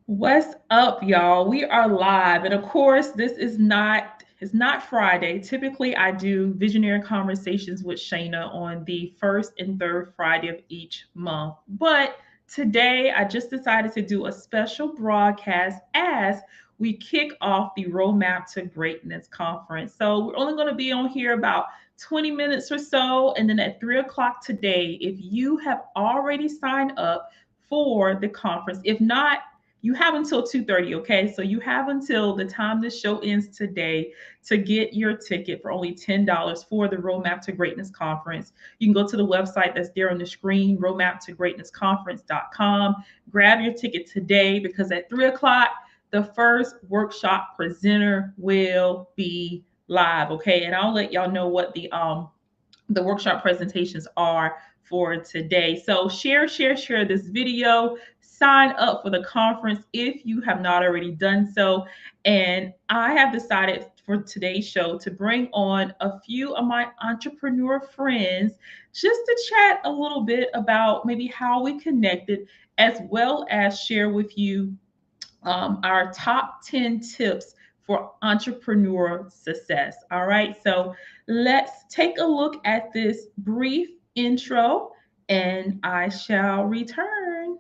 What's up, y'all? We are live, and of course, this is not it's not Friday. Typically, I do visionary conversations with Shayna on the first and third Friday of each month, but today I just decided to do a special broadcast as we kick off the Roadmap to Greatness conference. So we're only going to be on here about 20 minutes or so, and then at 3 o'clock today, if you have already signed up for the conference, if not, you have until 2:30, okay? So you have until the time this show ends today to get your ticket for only $10 for the Roadmap to Greatness conference. You can go to the website that's there on the screen, roadmaptogreatnessconference.com. Grab your ticket today because at 3 o'clock, the first workshop presenter will be live, okay? And I'll let y'all know what the workshop presentations are for today. So share this video, sign up for the conference if you have not already done so. And I have decided for today's show to bring on a few of my entrepreneur friends just to chat a little bit about maybe how we connected, as well as share with you our top 10 tips for entrepreneur success. All right, so let's take a look at this brief intro and I shall return.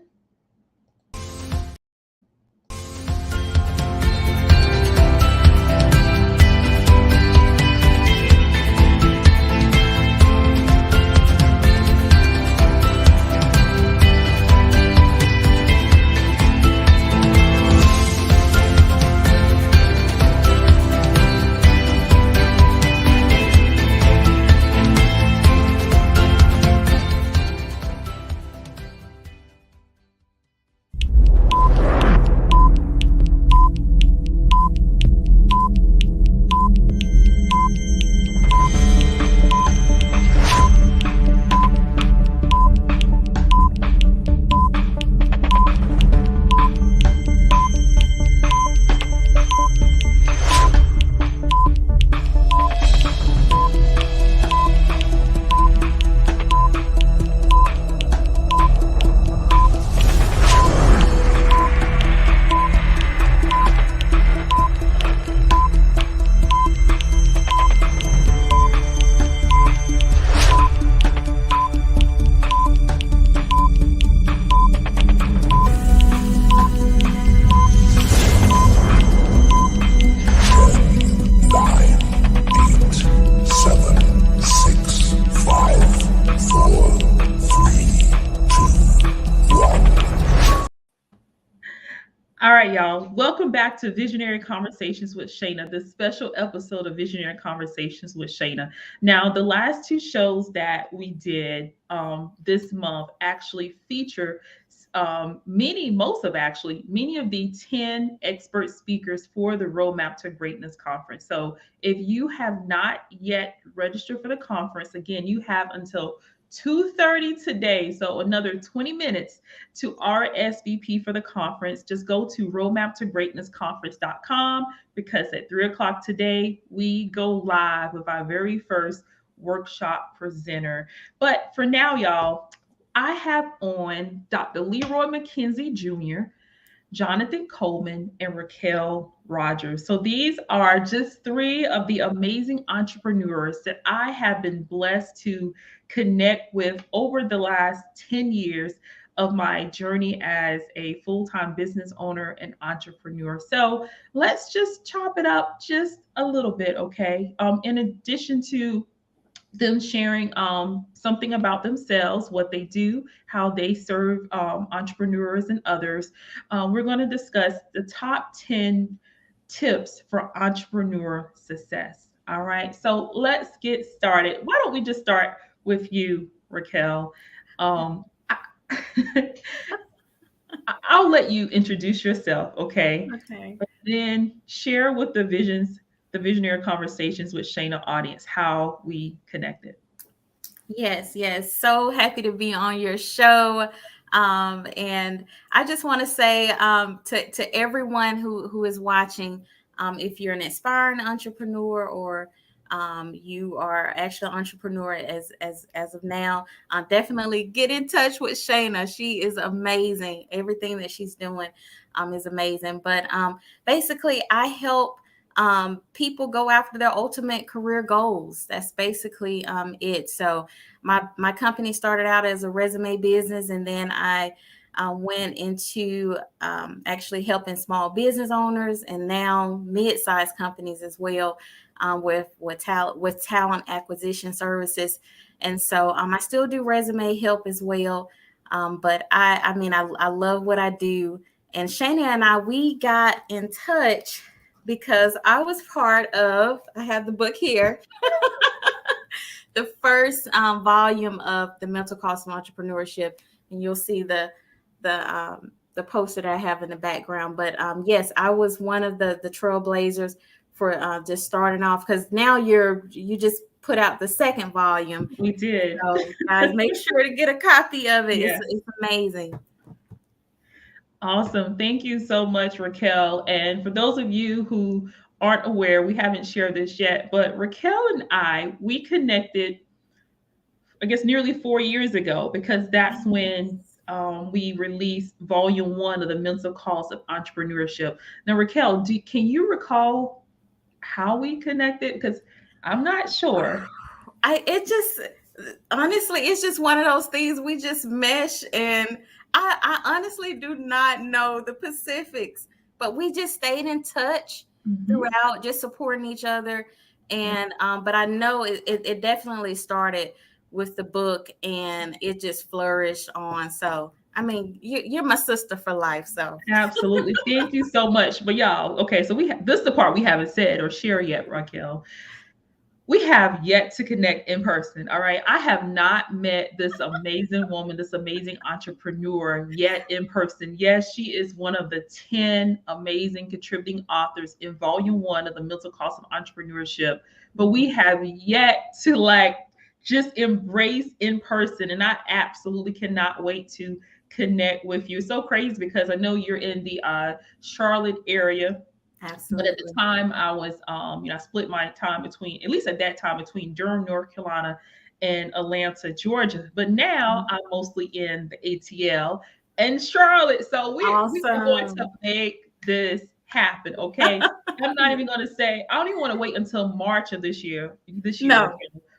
All right, y'all. Welcome back to Visionary Conversations with Shayna, this special episode of Visionary Conversations with Shayna. Now, the last two shows that we did this month actually feature many of the 10 expert speakers for the Roadmap to Greatness conference. So if you have not yet registered for the conference, again, you have until 2:30 today, so another 20 minutes to RSVP for the conference. Just go to roadmaptogreatnessconference.com because at 3 o'clock today, we go live with our very first workshop presenter. But for now, y'all, I have on Dr. Leroy McKenzie Jr., Jonathan Coleman, and Raquel Rogers. So these are just three of the amazing entrepreneurs that I have been blessed to connect with over the last 10 years of my journey as a full-time business owner and entrepreneur. So let's just chop it up just a little bit, okay? In addition to them sharing something about themselves, what they do, how they serve entrepreneurs and others. We're going to discuss the top 10 tips for entrepreneur success. All right, so let's get started. Why don't we just start with you, Raquel? I, I'll let you introduce yourself, okay? Okay. Then share with the Visionary Conversations with Shayna audience how we connected. Yes. So happy to be on your show. And I just want to say to everyone who is watching, if you're an aspiring entrepreneur or You are actually an entrepreneur as of now. Definitely get in touch with Shayna. She is amazing. Everything that she's doing is amazing. But basically, I help people go after their ultimate career goals. That's basically it. So my company started out as a resume business, and then I went into actually helping small business owners, and now mid-sized companies as well, with talent acquisition services. And so I still do resume help as well. But I mean, I love what I do. And Shana and we got in touch because I was part of, I have the book here, the first volume of The Mental Cost of Entrepreneurship. And you'll see the poster that I have in the background. But yes, I was one of the trailblazers for just starting off, because now you just put out the second volume. We did. So guys, make sure to get a copy of it. Yes. It's amazing. Awesome. Thank you so much, Raquel. And for those of you who aren't aware, we haven't shared this yet, but Raquel and we connected, I guess, nearly 4 years ago, because that's when we released volume 1 of The Mental Cost of Entrepreneurship. Now, Raquel, can you recall how we connected? Because I'm not sure. Honestly, it's just one of those things, we just mesh, and I honestly do not know the specifics, but we just stayed in touch throughout, just supporting each other. And but I know it definitely started with the book, and it just flourished on. So I mean, you're my sister for life. So absolutely, thank you so much. But y'all, okay, so this is the part we haven't said or shared yet, Raquel. We have yet to connect in person. All right. I have not met this amazing woman, this amazing entrepreneur yet in person. Yes, she is one of the 10 amazing contributing authors in volume 1 of The Mental Cost of Entrepreneurship. But we have yet to just embrace in person. And I absolutely cannot wait to connect with you. So crazy, because I know you're in the Charlotte area. Absolutely. But at the time I was, I split my time between, at least at that time, between Durham, North Carolina and Atlanta, Georgia. But now I'm mostly in the ATL and Charlotte. So we're going to make this happen. Okay. I'm not even going to say, I don't even want to wait until March of this year. No,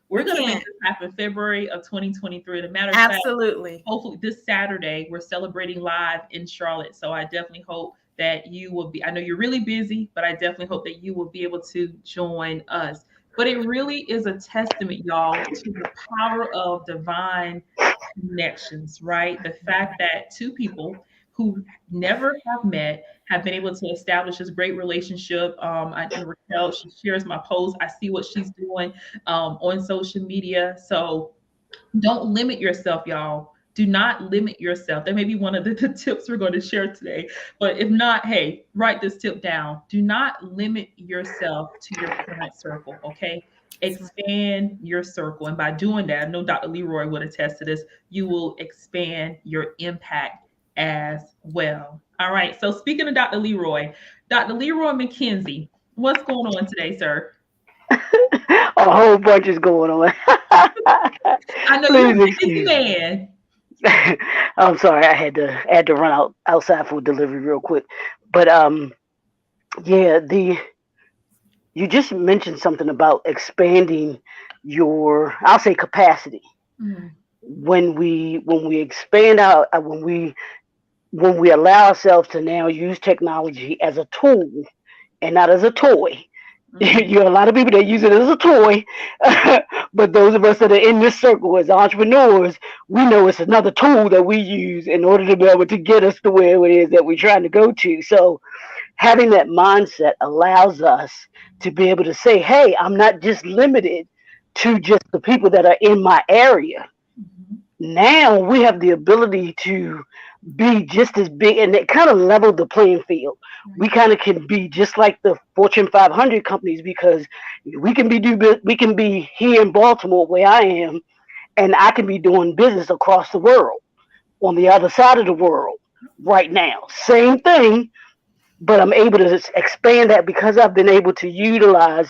we're going to make this happen February of 2023. And a matter of absolutely. fact, hopefully this Saturday, we're celebrating live in Charlotte. So I definitely hope that you will be, I know you're really busy, but I definitely hope that you will be able to join us. But it really is a testament, y'all, to the power of divine connections, right? The fact that two people who never have met have been able to establish this great relationship. Raquel, she shares my posts. I see what she's doing on social media. So don't limit yourself, y'all. Do not limit yourself. That may be one of the tips we're going to share today. But if not, hey, write this tip down. Do not limit yourself to your current circle, okay? Expand your circle. And by doing that, I know Dr. Leroy would attest to this, you will expand your impact as well. All right. So speaking of Dr. Leroy McKenzie, what's going on today, sir? A whole bunch is going on. I know you're a busy man. I'm sorry, I had to run outside for delivery real quick. But yeah, you just mentioned something about expanding your, I'll say, capacity. Mm-hmm. When we expand out, when we allow ourselves to now use technology as a tool and not as a toy. You have a lot of people that use it as a toy, but those of us that are in this circle as entrepreneurs, we know it's another tool that we use in order to be able to get us to where it is that we're trying to go to. So having that mindset allows us to be able to say, hey, I'm not just limited to just the people that are in my area. Now we have the ability to be just as big, and it kind of leveled the playing field. We kind of can be just like the Fortune 500 companies, because we can be here in Baltimore where I am, and I can be doing business across the world on the other side of the world right now. Same thing, but I'm able to expand that because I've been able to utilize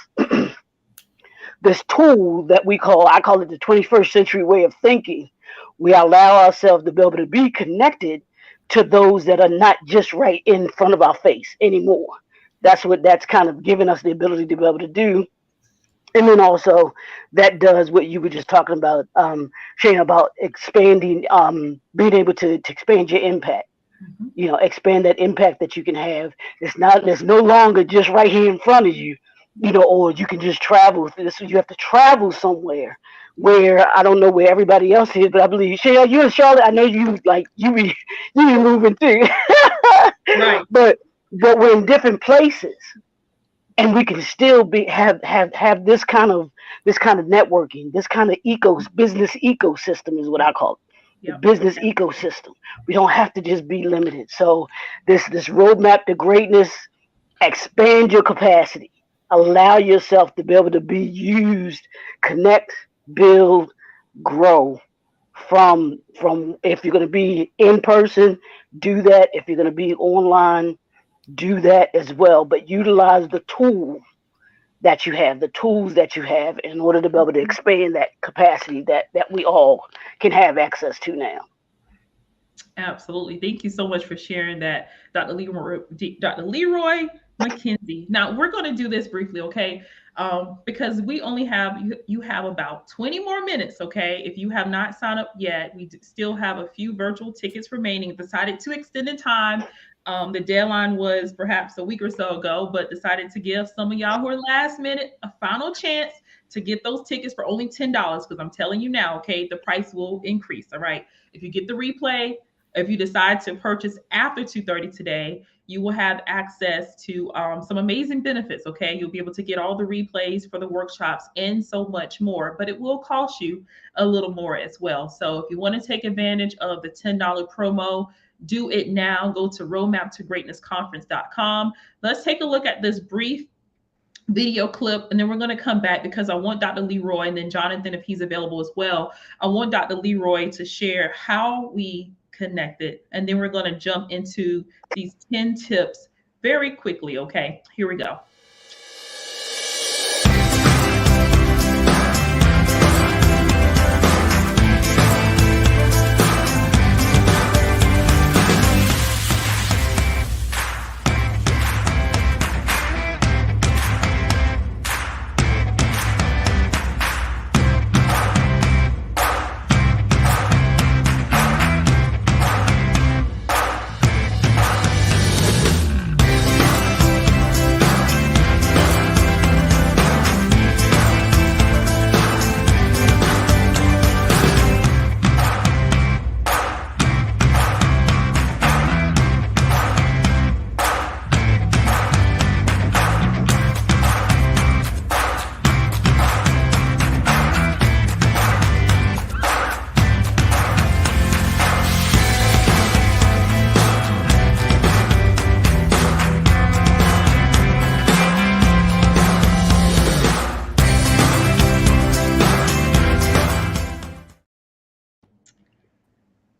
this tool that I call it the 21st century way of thinking. We allow ourselves to be able to be connected to those that are not just right in front of our face anymore. That's kind of giving us the ability to be able to do. And then also that does what you were just talking about, Shane, about expanding, being able to expand your impact. Expand that impact that you can have. It's no longer just right here in front of you, or you can just travel. You have to travel somewhere where I don't know where everybody else is, but I believe Shane, you in Charlotte. I know you be moving too. Right. But we're in different places, and we can still have this kind of networking, this kind of business ecosystem is what I call it. The Yep. business ecosystem. We don't have to just be limited. So this roadmap to greatness, expand your capacity, allow yourself to be able to be used, connect, build, grow. From if you're going to be in person, do that. If you're going to be online, do that as well. But utilize the tools that you have in order to be able to expand that capacity that we all can have access to now. Absolutely. Thank you so much for sharing that, Dr. Leroy McKenzie. Now we're going to do this briefly, okay? Because we only have you have about 20 more minutes, okay? If you have not signed up yet, we still have a few virtual tickets remaining. Decided to extend the time. The deadline was perhaps a week or so ago, but decided to give some of y'all who are last minute a final chance to get those tickets for only $10. Because I'm telling you now, okay, the price will increase. All right. If you get the replay, if you decide to purchase after 2:30 today, you will have access to some amazing benefits. Okay, you'll be able to get all the replays for the workshops and so much more, but it will cost you a little more as well. So if you want to take advantage of the $10 promo, do it now. Go to roadmaptogreatnessconference.com. Let's take a look at this brief video clip, and then we're going to come back because I want Dr. Leroy and then Jonathan, if he's available as well. I want Dr. Leroy to share how we connected, and then we're going to jump into these 10 tips very quickly. Okay, here we go.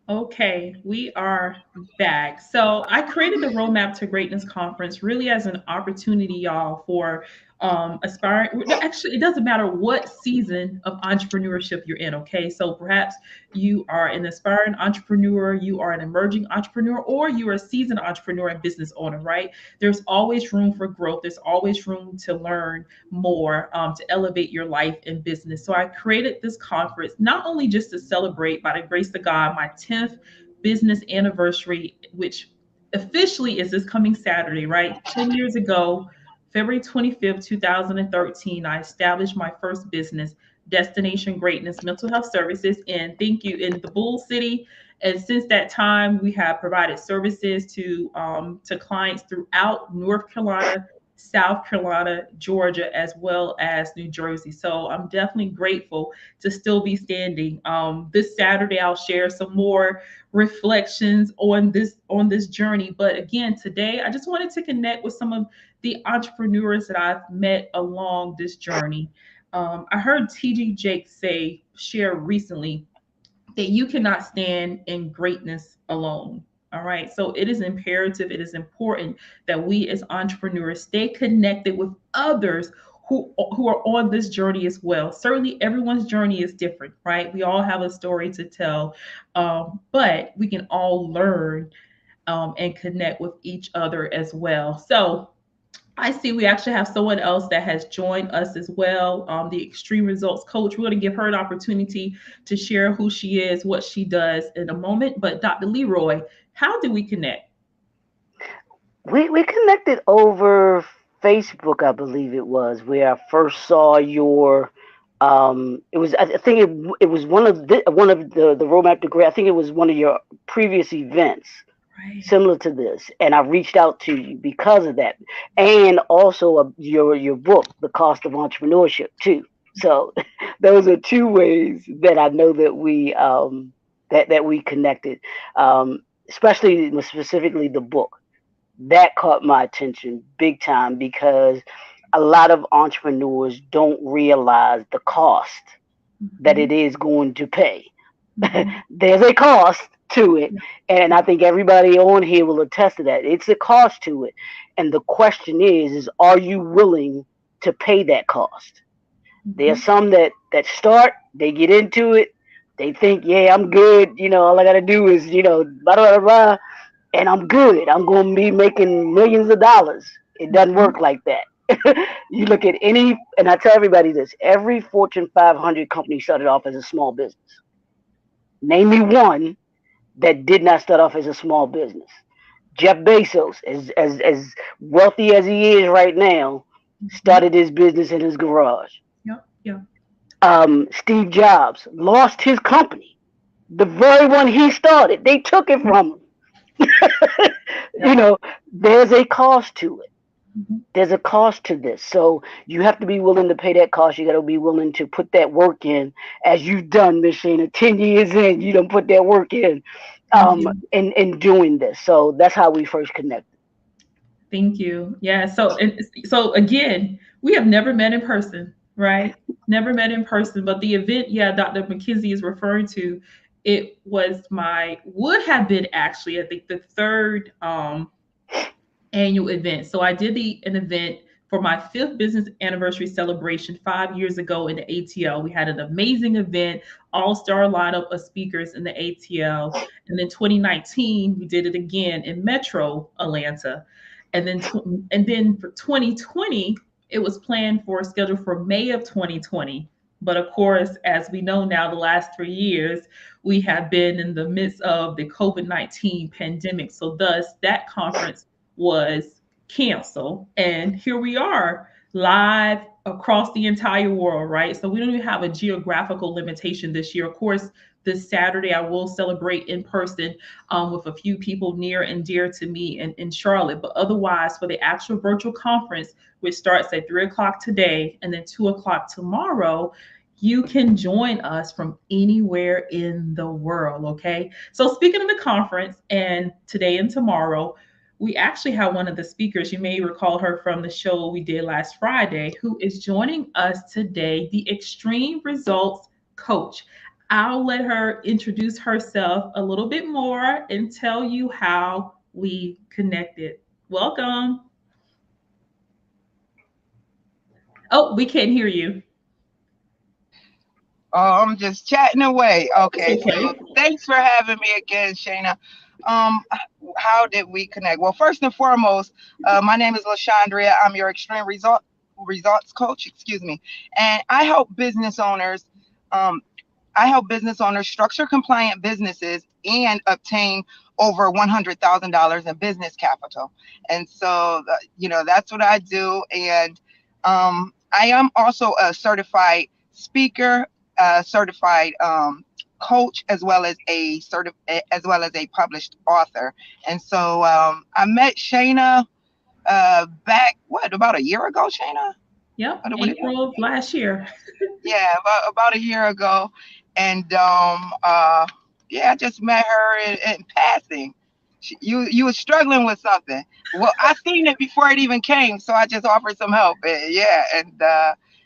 Okay, we are back. So I created the Roadmap to Greatness Conference really as an opportunity, y'all, for aspiring. Actually, it doesn't matter what season of entrepreneurship you're in. Okay, so perhaps you are an aspiring entrepreneur, you are an emerging entrepreneur, or you are a seasoned entrepreneur and business owner. Right? There's always room for growth. There's always room to learn more, to elevate your life and business. So I created this conference not only just to celebrate, by the grace of God, my 10th business anniversary, which officially is this coming Saturday, right? 10 years ago, February 25th, 2013, I established my first business, Destination Greatness Mental Health Services, and thank you, in the Bull City. And since that time, we have provided services to clients throughout North Carolina, South Carolina, Georgia, as well as New Jersey. So I'm definitely grateful to still be standing. This Saturday, I'll share some more reflections on this journey. But again, today, I just wanted to connect with some of the entrepreneurs that I've met along this journey. I heard TD Jakes share recently that you cannot stand in greatness alone. All right. So it is imperative, it is important that we as entrepreneurs stay connected with others who are on this journey as well. Certainly, everyone's journey is different, right? We all have a story to tell, but we can all learn and connect with each other as well. So I see we actually have someone else that has joined us as well, the Extreme Results Coach. We're going to give her an opportunity to share who she is, what she does in a moment. But Dr. Leroy, how do we connect? We connected over Facebook, I believe it was, where I first saw your. It was, I think it was one of the roadmap to great. I think it was one of your previous events Right. similar to this, and I reached out to you because of that, and also your book, The Cost of Entrepreneurship, too. So those are two ways that I know that we connected, especially specifically the book that caught my attention big time because a lot of entrepreneurs don't realize the cost that it Mhm. is going to pay. Mhm. There's a cost to it, and I think everybody on here will attest to that. It's a cost to it, and the question is are you willing to pay that cost? There's Mhm. some that start, they get into it, they think, yeah, I'm good. All I gotta do is blah blah blah, and I'm good. I'm going to be making millions of dollars. It doesn't Mhm. work like that. You look at and I tell everybody this: every Fortune 500 company started off as a small business. Name me one that did not start off as a small business. Jeff Bezos, as wealthy as he is right now, Mhm. started his business in his garage. Yep. Yep. Steve Jobs lost his company, the very one he started. They took it from him. you Yep. know, there's a cost to it. Mhm. There's a cost to this. So you have to be willing to pay that cost. You got to be willing to put that work in, as you've done, Miss Shana. 10 years in, you don't put that work in, Thank you. in doing this. So that's how we first connected. Thank you. Yeah. So again, we have never met in person, right? Never met in person. But the event, yeah, Dr. McKenzie is referring to, it was would have been actually, I think, the third annual event. So I did an event for my fifth business anniversary celebration 5 years ago in the ATL. We had an amazing event, all-star lineup of speakers in the ATL. And then 2019, we did it again in Metro Atlanta. And then for 2020, it was planned for scheduled for May of 2020. But of course, as we know now, the last 3 years, we have been in the midst of the COVID-19 pandemic. So thus that conference was canceled. And here we are live across the entire world, right? So we don't even have a geographical limitation this year. Of course, this Saturday, I will celebrate in person with a few people near and dear to me in Charlotte. But otherwise, for the actual virtual conference, which starts at 3 o'clock today and then 2 o'clock tomorrow, you can join us from anywhere in the world. Okay. So, speaking of the conference and today and tomorrow, we actually have one of the speakers. You may recall her from the show we did last Friday, who is joining us today, the Extreme Results Coach. I'll let her introduce herself a little bit more and tell you how we connected. Welcome. Oh, we can't hear you. Oh, I'm just chatting away. It's Okay, so okay. thanks for having me again, Shayna. Um, how did we connect? Well, first and foremost, my name is LaShondria. I'm your results coach. Excuse me, and Um, I help business owners structure compliant businesses and obtain over $100,000 in business capital. And so, that's what I do. And I am also a certified speaker, certified coach, as well as a published author. And so I met Shayna back about a year ago, Shayna. Yep, What it, April of last year. yeah, about a year ago, and yeah, I just met her in passing. You were struggling with something. Well, I seen it before it even came, so I just offered some help. Yeah, and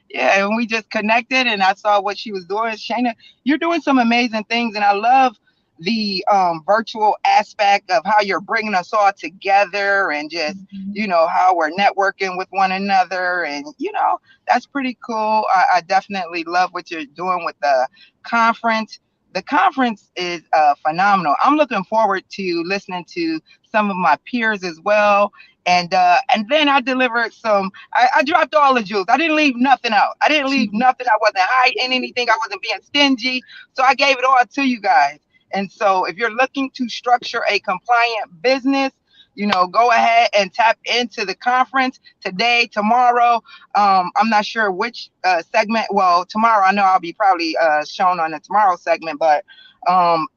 yeah, and we just connected, and I saw what she was doing. Shayna, you're doing some amazing things, and I love the virtual aspect of how you're bringing us all together, and just, you know, how we're networking with one another. And, you know, that's pretty cool. I definitely love what you're doing with the conference. The conference is phenomenal. I'm looking forward to listening to some of my peers as well. And then I delivered I dropped all the jewels. I didn't leave nothing out. I didn't leave nothing. I wasn't hiding anything. I wasn't being stingy. So I gave it all to you guys. And so if you're looking to structure a compliant business, you know, go ahead and tap into the conference today, tomorrow. I'm not sure which segment. Well, tomorrow, I know I'll be probably shown on the tomorrow segment, but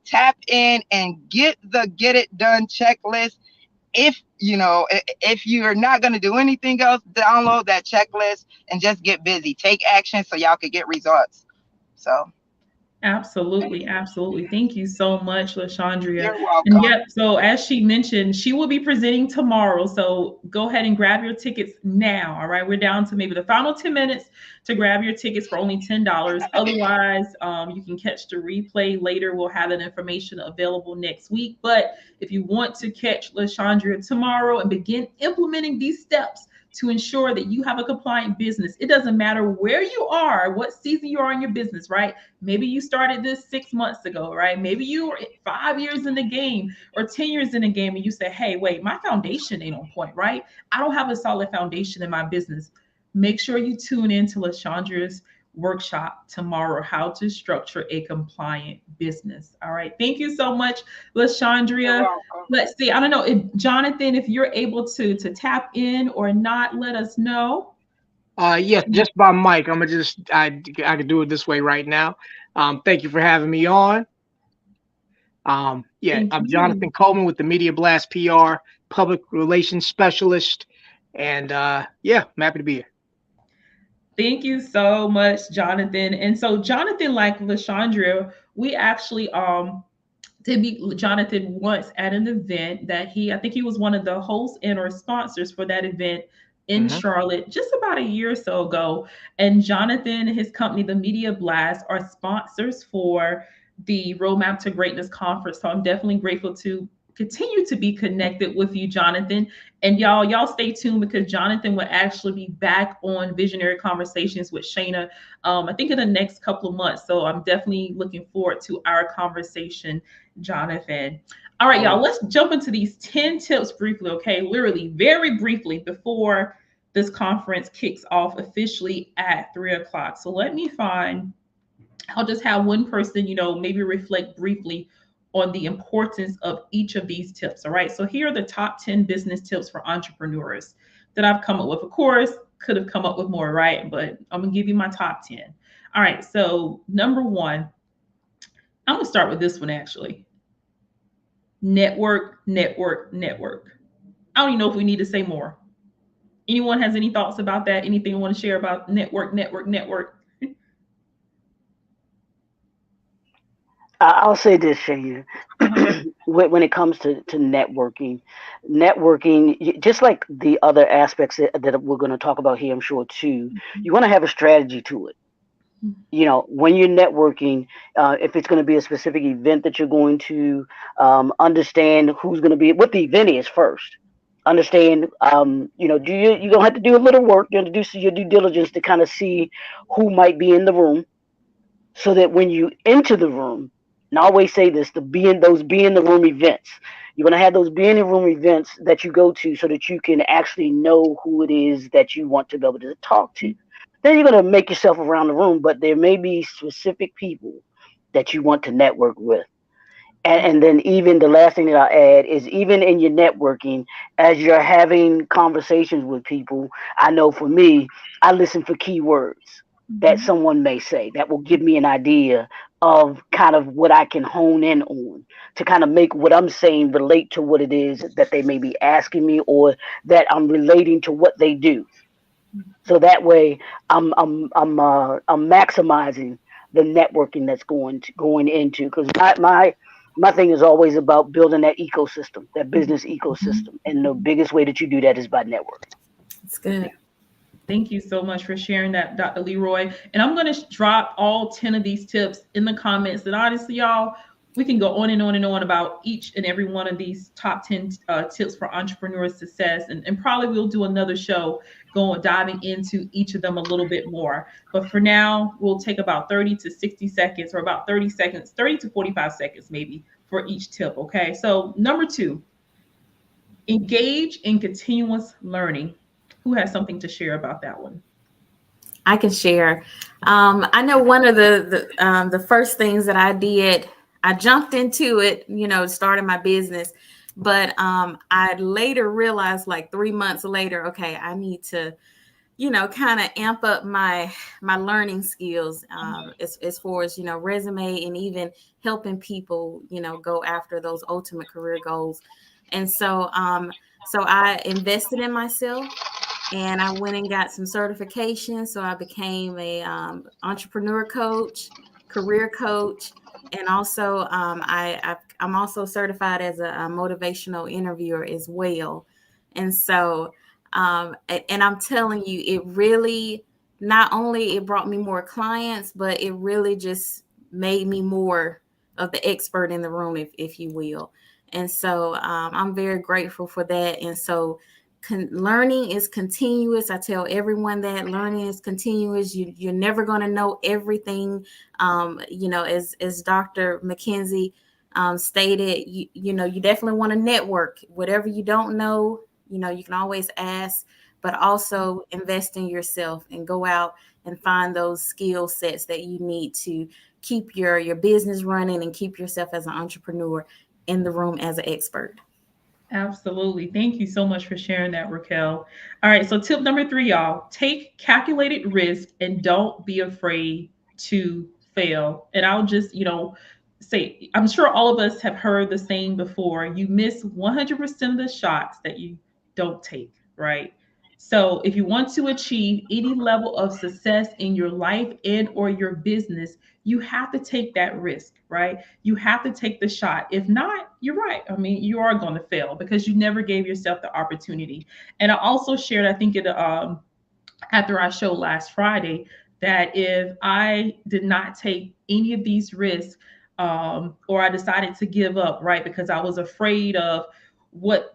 tap in and get the Get It Done checklist. If, you know, if you're not going to do anything else, download that checklist and just get busy. Take action so y'all can get results. So. Absolutely, absolutely. Thank you so much, LaShondria. You're welcome. And yep, so as she mentioned, she will be presenting tomorrow. So go ahead and grab your tickets now. All right, we're down to maybe the final 10 minutes to grab your tickets for only $10. Otherwise, you can catch the replay later. We'll have that information available next week. But if you want to catch LaShondria tomorrow and begin implementing these steps to ensure that you have a compliant business, it doesn't matter where you are, what season you are in your business, right? Maybe you started this 6 months ago, right? Maybe you were 5 years in the game or 10 years in the game, and you say, hey, wait, my foundation ain't on point, right? I don't have a solid foundation in my business. Make sure you tune in to LaShondria's workshop tomorrow, how to structure a compliant business. All right. Thank you so much, LaShondria. Let's see. I don't know if Jonathan, if you're able to tap in or not, let us know. Yes, just by mic. I could do it this way right now. Thank you for having me on. I'm Jonathan Coleman with the Media Blast PR Public Relations Specialist. And I'm happy to be here. Thank you so much, Jonathan. And so Jonathan, like LaShondria, we actually did meet Jonathan once at an event that I think he was one of the hosts and or sponsors for that event in Charlotte just about a year or so ago. And Jonathan and his company, the Media Blast, are sponsors for the Roadmap to Greatness conference. So I'm definitely grateful to continue to be connected with you, Jonathan. And y'all stay tuned, because Jonathan will actually be back on Visionary Conversations with Shayna, I think in the next couple of months. So I'm definitely looking forward to our conversation, Jonathan. All right, y'all, let's jump into these 10 tips briefly, okay? Literally, very briefly, before this conference kicks off officially at 3 o'clock. So let me I'll just have one person, maybe reflect briefly on the importance of each of these tips. All right. So here are the top 10 business tips for entrepreneurs that I've come up with. Of course, could have come up with more, right? But I'm going to give you my top 10. All right. So number one, I'm going to start with this one, actually. Network, network, network. I don't even know if we need to say more. Anyone has any thoughts about that? Anything you want to share about network, network, network? I'll say this, Shayna. When it comes to networking, just like the other aspects that we're going to talk about here, I'm sure too, you want to have a strategy to it. When you're networking, if it's going to be a specific event that you're going to understand who's going to be, what the event is first. Understand, you're going to have to do a little work. You're going to do your due diligence to kind of see who might be in the room, so that when you enter the room, and I always say this, be in the room events. You're going to have those be in the room events that you go to, so that you can actually know who it is that you want to be able to talk to. Then you're going to make yourself around the room, but there may be specific people that you want to network with. And then even the last thing that I'll add is, even in your networking, as you're having conversations with people, I know for me, I listen for keywords that someone may say that will give me an idea of kind of what I can hone in on, to kind of make what I'm saying relate to what it is that they may be asking me, or that I'm relating to what they do. So that way I'm maximizing the networking that's going into, because my thing is always about building that ecosystem, that business ecosystem. And the biggest way that you do that is by networking. That's good. Thank you so much for sharing that, Dr. Leroy. And I'm going to drop all 10 of these tips in the comments. And honestly, y'all, we can go on and on and on about each and every one of these top 10 tips for entrepreneur success. And probably we'll do another show diving into each of them a little bit more. But for now, we'll take about 30 to 60 seconds, or about 30 seconds, 30 to 45 seconds maybe for each tip. Okay. So number 2, engage in continuous learning. Who has something to share about that one? I can share. I know one of the first things that I did, I jumped into it, started my business, but I later realized, like 3 months later, okay, I need to, kind of amp up my learning skills as far as, resume, and even helping people, go after those ultimate career goals. And so I invested in myself. And I went and got some certifications. So I became a entrepreneur coach, career coach, and also I'm also certified as a motivational interviewer as well. And so, and I'm telling you, it really, not only it brought me more clients, but it really just made me more of the expert in the room, if you will. And so I'm very grateful for that. And so learning is continuous. I tell everyone that learning is continuous. You're never going to know everything. As Dr. McKenzie stated, you definitely want to network. Whatever you don't know, you can always ask, but also invest in yourself and go out and find those skill sets that you need to keep your business running and keep yourself as an entrepreneur in the room as an expert. Absolutely. Thank you so much for sharing that, Raquel. All right. So tip number 3, y'all, take calculated risk and don't be afraid to fail. And I'll just, say, I'm sure all of us have heard the saying before, you miss 100% of the shots that you don't take, right? So if you want to achieve any level of success in your life and or your business, you have to take that risk, right? You have to take the shot. If not, you're right. I mean, you are going to fail because you never gave yourself the opportunity. And I also shared, I think after our show last Friday, that if I did not take any of these risks, or I decided to give up, right, because I was afraid of what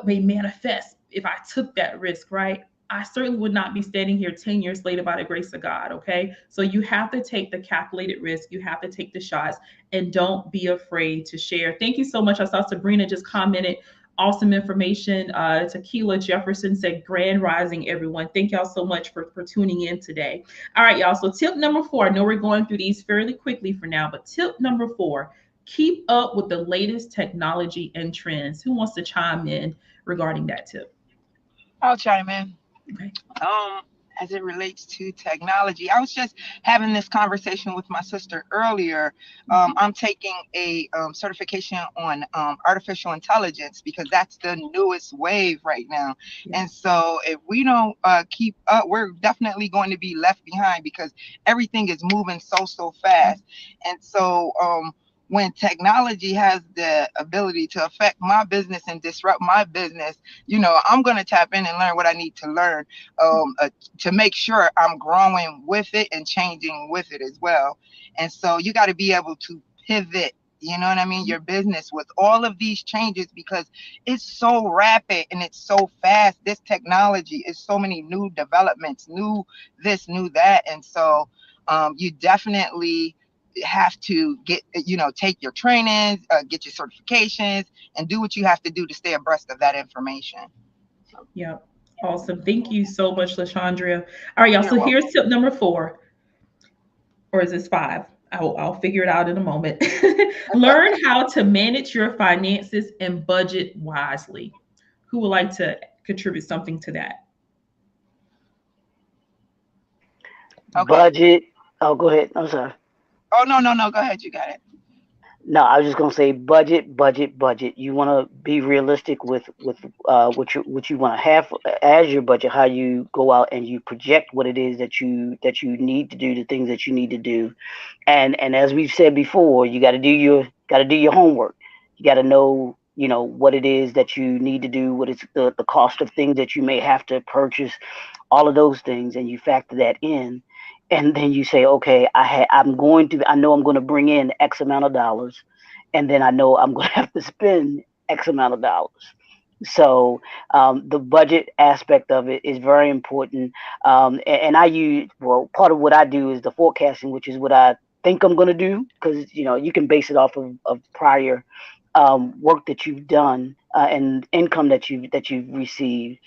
may manifest if I took that risk, right? I certainly would not be standing here 10 years later by the grace of God, okay? So you have to take the calculated risk. You have to take the shots, and don't be afraid to share. Thank you so much. I saw Sabrina just commented, awesome information. Tequila Jefferson said, grand rising, everyone. Thank y'all so much for tuning in today. All right, y'all. So tip number 4, I know we're going through these fairly quickly for now, but tip number 4, keep up with the latest technology and trends. Who wants to chime in regarding that tip? I'll chime in. Okay. As it relates to technology, I was just having this conversation with my sister earlier. I'm taking a certification on artificial intelligence because that's the newest wave right now. Yeah. And so if we don't keep up, we're definitely going to be left behind because everything is moving so fast. And so when technology has the ability to affect my business and disrupt my business, I'm going to tap in and learn what I need to learn to make sure I'm growing with it and changing with it as well. And so you got to be able to pivot, you know what I mean, your business with all of these changes because it's so rapid and it's so fast. This technology is so many new developments, new this, new that. And so you definitely have to take your trainings, get your certifications, and do what you have to do to stay abreast of that information. Yeah. Awesome. Thank you so much, LaShondria. All right, y'all. So here's tip number 4. Or is this 5? I'll figure it out in a moment. Learn how to manage your finances and budget wisely. Who would like to contribute something to that? Okay. Budget. Oh, go ahead. I'm sorry. Oh, no. Go ahead. You got it. No, I was just gonna say budget. You want to be realistic with what you want to have as your budget. How you go out and you project what it is that you need to do, the things that you need to do, and as we've said before, you got to do your homework. You got to know what it is that you need to do, what is the cost of things that you may have to purchase, all of those things, and you factor that in. And then you say, okay, I know I'm going to bring in X amount of dollars, and then I know I'm going to have to spend X amount of dollars. So the budget aspect of it is very important. And I use, well, part of what I do is the forecasting, which is what I think I'm going to do, because you can base it off of prior work that you've done and income that you've received.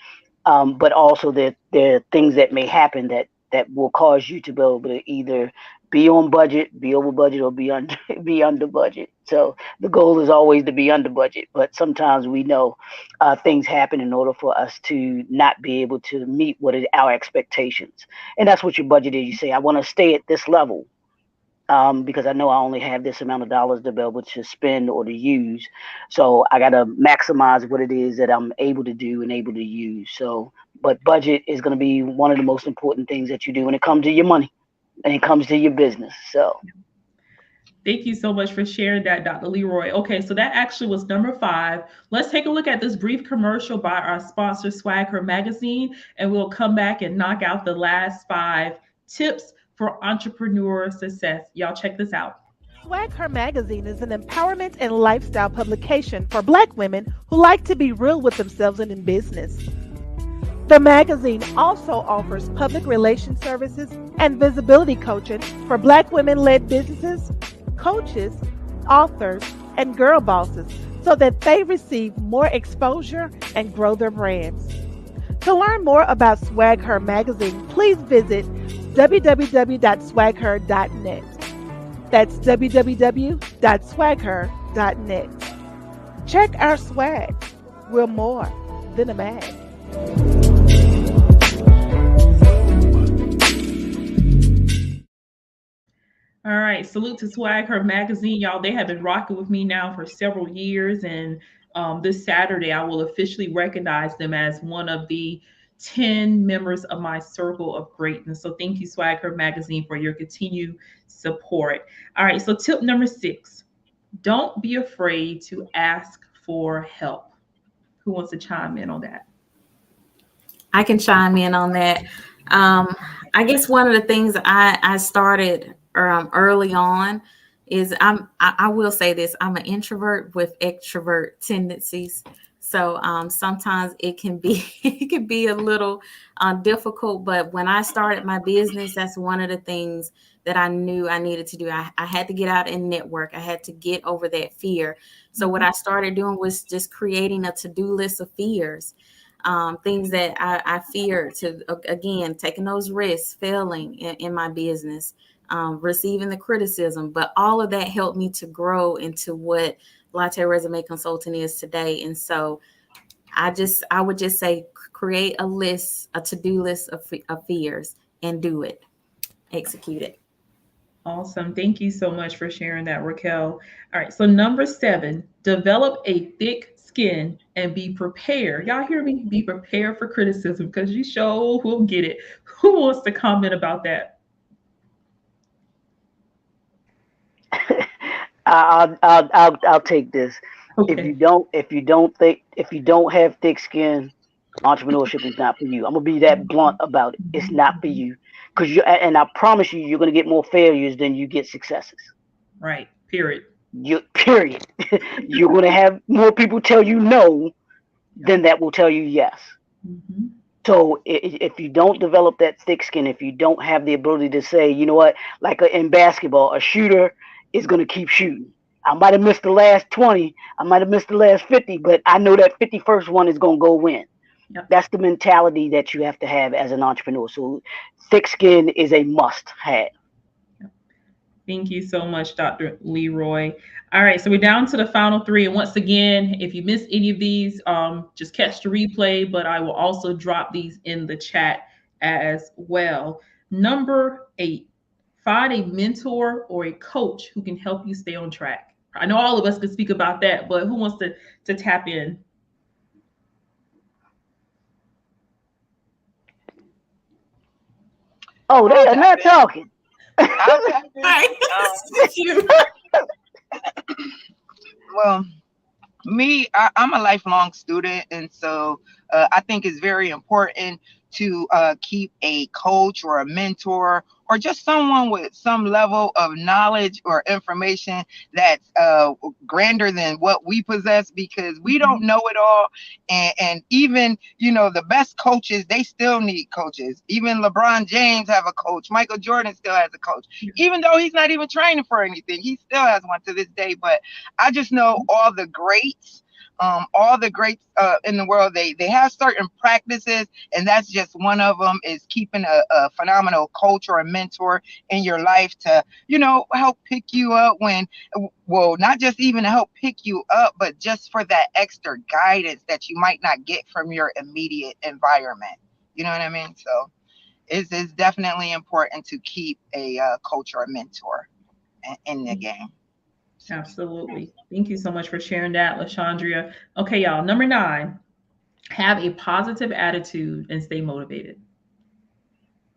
But also there are things that may happen that will cause you to be able to either be on budget, be over budget, or be under be under budget. So the goal is always to be under budget, but sometimes we know things happen in order for us to not be able to meet what is our expectations, and that's what your budget is. You say, I want to stay at this level, because I know I only have this amount of dollars to be able to spend or to use. So I got to maximize what it is that I'm able to do and able to use. So, but budget is going to be one of the most important things that you do when it comes to your money and it comes to your business. So. Thank you so much for sharing that, Dr. Leroy. Okay, so that actually was number 5. Let's take a look at this brief commercial by our sponsor, Swag Her Magazine, and we'll come back and knock out the last 5 tips for entrepreneur success. Y'all check this out. Swag Her Magazine is an empowerment and lifestyle publication for Black women who like to be real with themselves and in business. The magazine also offers public relations services and visibility coaching for Black women-led businesses, coaches, authors, and girl bosses so that they receive more exposure and grow their brands. To learn more about Swag Her Magazine, please visit www.swagher.net. That's www.swagher.net. Check our swag. We're more than a mag. All right, salute to Swag Her Magazine, y'all. They have been rocking with me now for several years, and this Saturday I will officially recognize them as one of the 10 members of my circle of greatness. So thank you, Swag Her Magazine, for your continued support. All right, so tip number 6, don't be afraid to ask for help. Who wants to chime in on that? I can chime in on that. I guess one of the things I started early on is I will say this, I'm an introvert with extrovert tendencies. So sometimes it can be a little difficult, but when I started my business, that's one of the things that I knew I needed to do. I had to get out and network. I had to get over that fear. So what I started doing was just creating a to-do list of fears, things that I feared, to, again, taking those risks, failing in my business, receiving the criticism. But all of that helped me to grow into what Latte Resume Consulting is today. And so I would just say, create a list, a to-do list of fears, and do it, execute it. Awesome. Thank you so much for sharing that, Raquel. All right. So number 7, develop a thick skin and be prepared. Y'all hear me? Be prepared for criticism, because you sure will get it. Who wants to comment about that? I'll take this. Okay. If you don't have thick skin, entrepreneurship is not for you. I'm gonna be that blunt about it. It's not for you, and I promise you, you're gonna get more failures than you get successes. Right. Period. Period. You're gonna have more people tell you no than that will tell you yes. Mm-hmm. So if you don't develop that thick skin, if you don't have the ability to say, you know what, like in basketball, a shooter is going to keep shooting. I might have missed the last 20, I might have missed the last 50, but I know that 51st one is going to go win. Yep. That's the mentality that you have to have as an entrepreneur. So thick skin is a must have. Thank you so much, Dr. Leroy. All right, so we're down to the final 3. And once again, if you missed any of these, just catch the replay, but I will also drop these in the chat as well. Number 8, find a mentor or a coach who can help you stay on track. I know all of us could speak about that, but who wants to tap in? Oh, they are not talking. Well, me, I'm a lifelong student, and so I think it's very important to keep a coach or a mentor or just someone with some level of knowledge or information that's grander than what we possess, because we don't know it all. And even, the best coaches, they still need coaches. Even LeBron James have a coach. Michael Jordan still has a coach. Even though he's not even training for anything, he still has one to this day. But I just know all the greats in the world, they have certain practices, and that's just one of them, is keeping a phenomenal coach or a mentor in your life to, help pick you up not just even to help pick you up, but just for that extra guidance that you might not get from your immediate environment. You know what I mean? So it's definitely important to keep a coach or a mentor in the game. Absolutely. Thank you so much for sharing that, LaShondria. Okay, y'all. Number 9, have a positive attitude and stay motivated.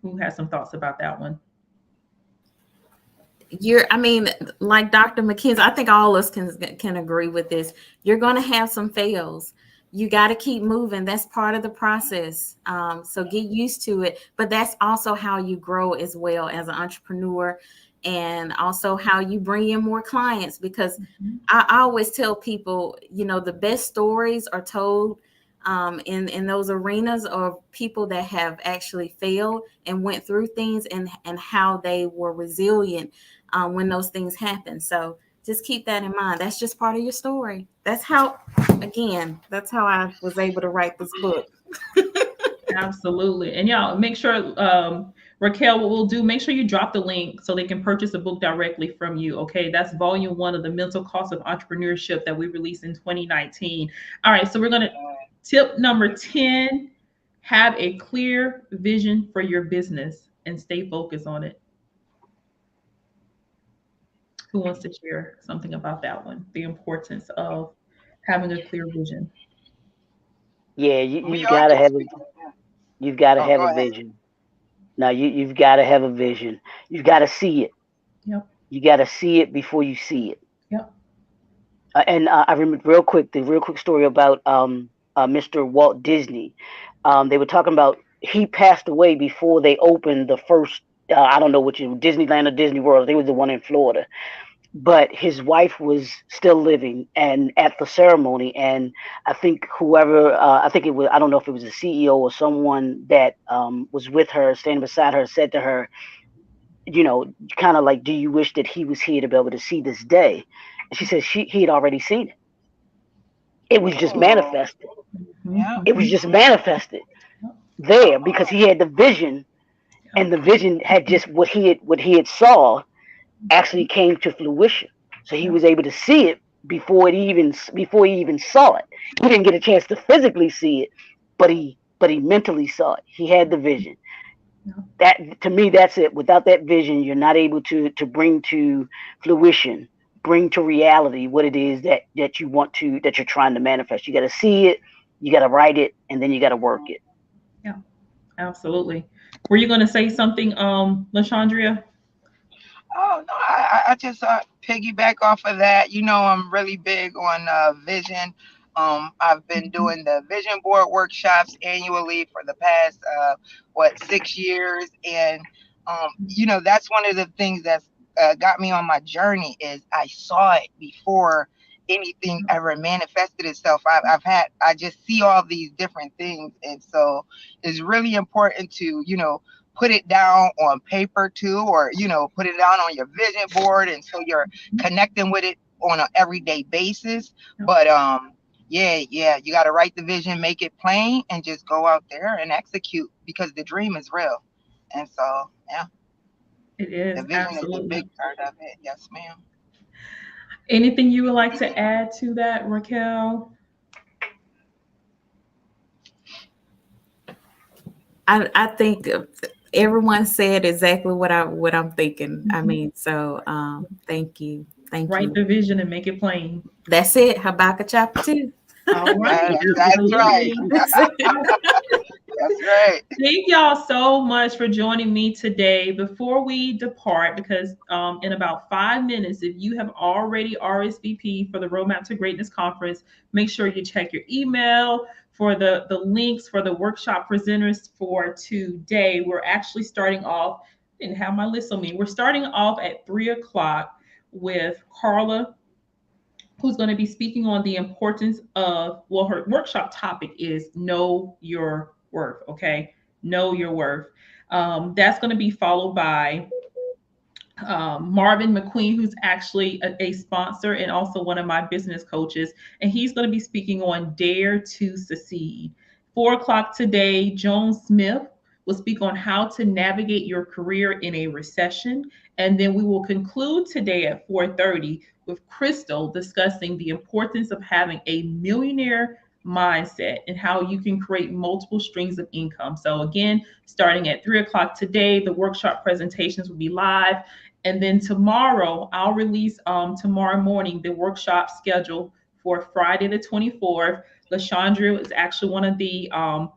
Who has some thoughts about that one? Like Dr. McKenzie, I think all of us can agree with this. You're going to have some fails. You got to keep moving. That's part of the process. So get used to it. But that's also how you grow as well as an entrepreneur, and also how you bring in more clients, because I always tell people, the best stories are told in those arenas of people that have actually failed and went through things, and how they were resilient when those things happen. So just keep that in mind. That's just part of your story. That's how I was able to write this book. Absolutely. And y'all, make sure, Raquel, what we'll do, make sure you drop the link so they can purchase the book directly from you. Okay. That's volume 1 of the Mental Cost of Entrepreneurship that we released in 2019. All right. So we're going to tip number 10, have a clear vision for your business and stay focused on it. Who wants to share something about that one? The importance of having a clear vision. Yeah, you've got to have a vision. Now you've got to have a vision. You've got to see it. Yep. You got to see it before you see it. Yep. And I remember the real quick story about Mr. Walt Disney. They were talking about, he passed away before they opened the first, I don't know which, Disneyland or Disney World. They was the one in Florida. But his wife was still living and at the ceremony. And I think I don't know if it was the CEO or someone that was with her, standing beside her, said to her, kind of like, do you wish that he was here to be able to see this day? And she said he had already seen it. It was just manifested. Yeah. It was just manifested there because he had the vision, and the vision had just what he had saw actually came to fruition. So he was able to see it before he even saw it. He didn't get a chance to physically see it, but he mentally saw it. He had the vision. That, to me, that's it. Without that vision, you're not able to bring to fruition, bring to reality what it is that you're trying to manifest. You got to see it, you got to write it, and then you got to work it. Yeah, absolutely. Were you going to say something, LaShondria? Oh, no, I just piggyback off of that. I'm really big on vision. I've been doing the vision board workshops annually for the past, 6 years. And, that's one of the things that's got me on my journey, is I saw it before anything ever manifested itself. I just see all these different things. And so it's really important to, put it down on paper too, or, put it down on your vision board. And so you're connecting with it on an everyday basis. But, yeah, you got to write the vision, make it plain, and just go out there and execute, because the dream is real. And so, yeah. It is. The vision Absolutely. is a big part of it. Yes, ma'am. Anything you would like to add to that, Raquel? I think everyone said exactly what I'm thinking. So thank you. Write the vision and make it plain. That's it. Habakkuk chapter 2. All right. That's right. That's right. Thank y'all so much for joining me today. Before we depart, because in about 5 minutes, if you have already RSVP for the Roadmap to Greatness Conference, make sure you check your email for the links for the workshop presenters for today. We're actually starting off, I didn't have my list on me. We're starting off at 3 o'clock with Carla, who's going to be speaking on the importance of, well, her workshop topic is know your worth. Okay. Know your worth. That's going to be followed by Marvin McQueen, who's actually a sponsor and also one of my business coaches. And he's going to be speaking on Dare to Succeed. 4 o'clock today, Joan Smith will speak on how to navigate your career in a recession. And then we will conclude today at 4:30 with Crystal discussing the importance of having a millionaire mindset and how you can create multiple streams of income. So again, starting at 3 o'clock today, the workshop presentations will be live. And then tomorrow, I'll release tomorrow morning the workshop schedule for Friday the 24th. LaShondra is actually one of the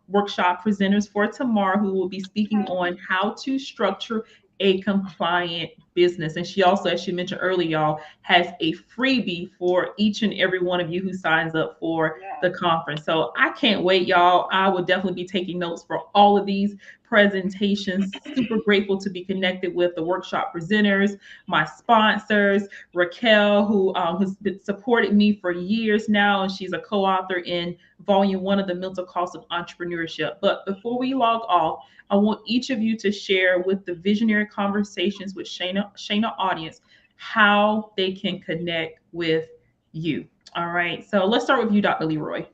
workshop presenters for tomorrow, who will be speaking on how to structure a compliant business. And she also, as she mentioned earlier, y'all, has a freebie for each and every one of you who signs up for the conference. So I can't wait, y'all. I will definitely be taking notes for all of these presentations. Super grateful to be connected with the workshop presenters, my sponsors, Raquel, who has been supported me for years now, and she's a co-author in Volume 1 of The Mental Cost of Entrepreneurship. But before we log off, I want each of you to share with the Visionary Conversations with Shana audience how they can connect with you. All right, so let's start with you, Dr. Leroy.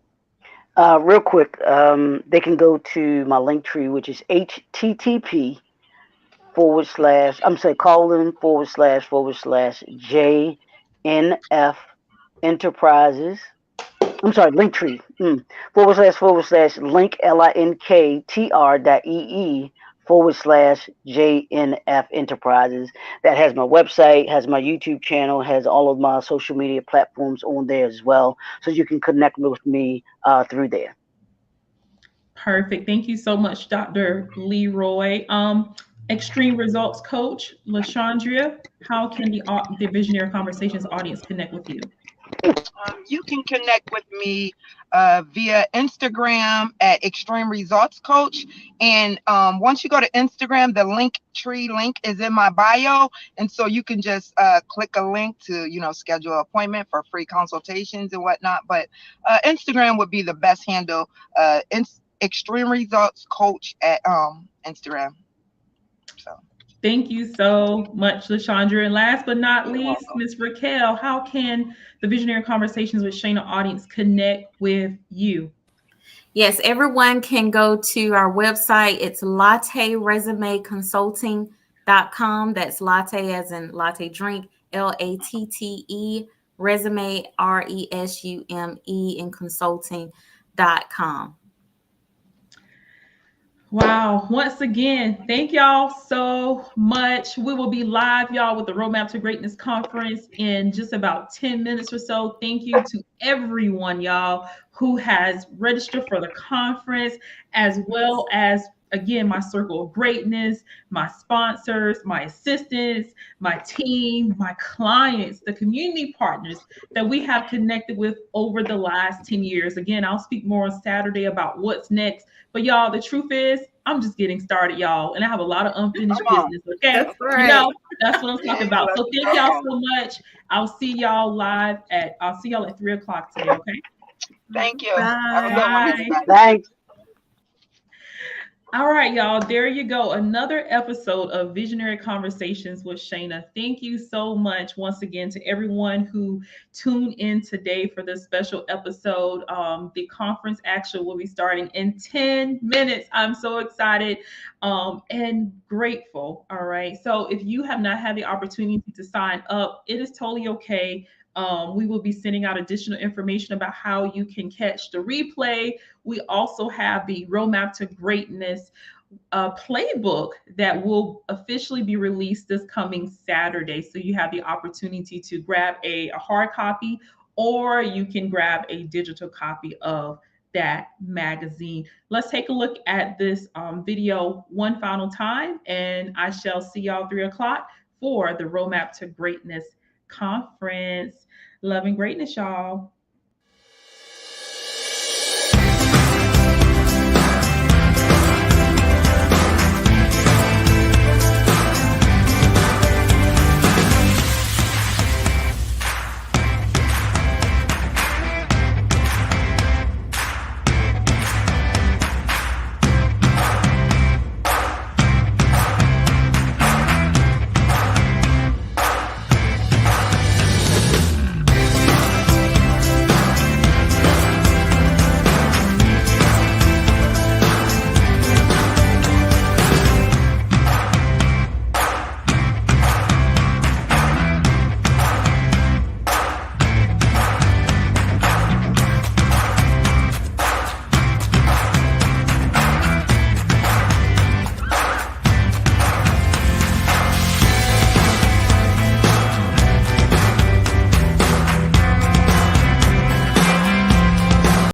Real quick, they can go to my link tree, which is http JNF Enterprises. I'm sorry, Linktree, / link linktr.ee/JNF Enterprises. That has my website, has my YouTube channel, has all of my social media platforms on there as well. So you can connect with me through there. Perfect. Thank you so much, Dr. Leroy. Extreme Results Coach, LaShondra, how can the Visionary Conversations audience connect with you? You can connect with me via Instagram at Extreme Results Coach. And once you go to Instagram, the Linktree link is in my bio. And so you can just click a link to, schedule an appointment for free consultations and whatnot. But Instagram would be the best handle, Extreme Results Coach at Instagram. So. Thank you so much, LaShondra. And last but not least, Ms. Raquel, how can the Visionary Conversations with Shana audience connect with you? Yes, everyone can go to our website. It's latteresumeconsulting.com. That's latte as in latte drink, LATTE, resume, RESUME, and consulting.com. Wow. Once again, thank y'all so much. We will be live, y'all, with the Roadmap to Greatness Conference in just about 10 minutes or so. Thank you to everyone, y'all, who has registered for the conference, as well as, again, my circle of greatness, my sponsors, my assistants, my team, my clients, the community partners that we have connected with over the last 10 years. Again, I'll speak more on Saturday about what's next. But y'all, the truth is, I'm just getting started, y'all. And I have a lot of unfinished business, okay? That's right. That's what I'm talking about. So thank y'all so much. I'll see y'all at 3 o'clock today, okay? Thank you. Bye. Have a good one, everybody. Thanks. All right, y'all, there you go. Another episode of Visionary Conversations with Shana. Thank you so much once again to everyone who tuned in today for this special episode. The conference actually will be starting in 10 minutes. I'm so excited and grateful. All right. So if you have not had the opportunity to sign up, it is totally okay. We will be sending out additional information about how you can catch the replay. We also have the Roadmap to Greatness playbook that will officially be released this coming Saturday. So you have the opportunity to grab a hard copy, or you can grab a digital copy of that magazine. Let's take a look at this video one final time, and I shall see y'all 3 o'clock for the Roadmap to Greatness conference. Love and greatness, y'all.